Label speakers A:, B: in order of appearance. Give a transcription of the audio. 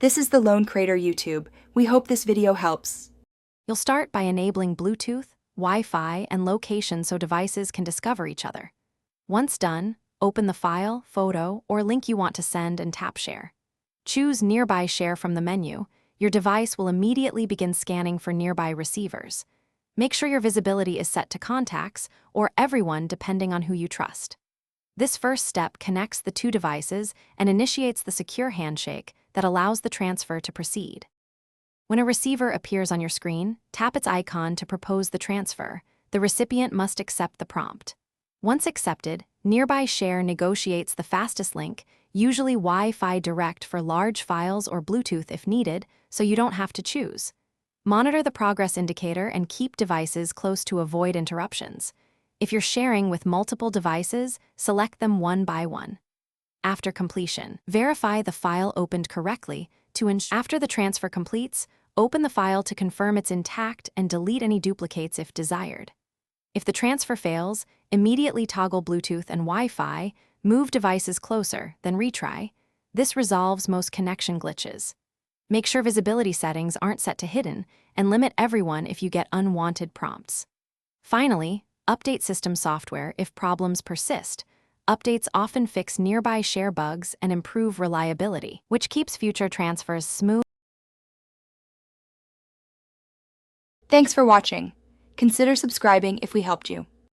A: This is the Lone Crater YouTube. We hope this video helps.
B: You'll start by enabling Bluetooth, Wi-Fi, and location so devices can discover each other. Once done, open the file, photo, or link you want to send and tap Share. Choose Nearby Share from the menu. Your device will immediately begin scanning for nearby receivers. Make sure your visibility is set to contacts or everyone depending on who you trust. This first step connects the two devices and initiates the secure handshake that allows the transfer to proceed. When a receiver appears on your screen, tap its icon to propose the transfer. The recipient must accept the prompt. Once accepted, Nearby Share negotiates the fastest link, usually Wi-Fi Direct for large files or Bluetooth if needed, so you don't have to choose. Monitor the progress indicator and keep devices close to avoid interruptions. If you're sharing with multiple devices, select them one by one. After completion, verify the file opened correctly to ensure. After the transfer completes, open the file to confirm it's intact and delete any duplicates if desired. If the transfer fails, immediately toggle Bluetooth and Wi-Fi, move devices closer, then retry. This resolves most connection glitches. Make sure visibility settings aren't set to hidden, and limit everyone if you get unwanted prompts. Finally, update system software if problems persist. Updates often fix Nearby Share bugs and improve reliability, which keeps future transfers smooth.
A: Thanks for watching. Consider subscribing if we helped you.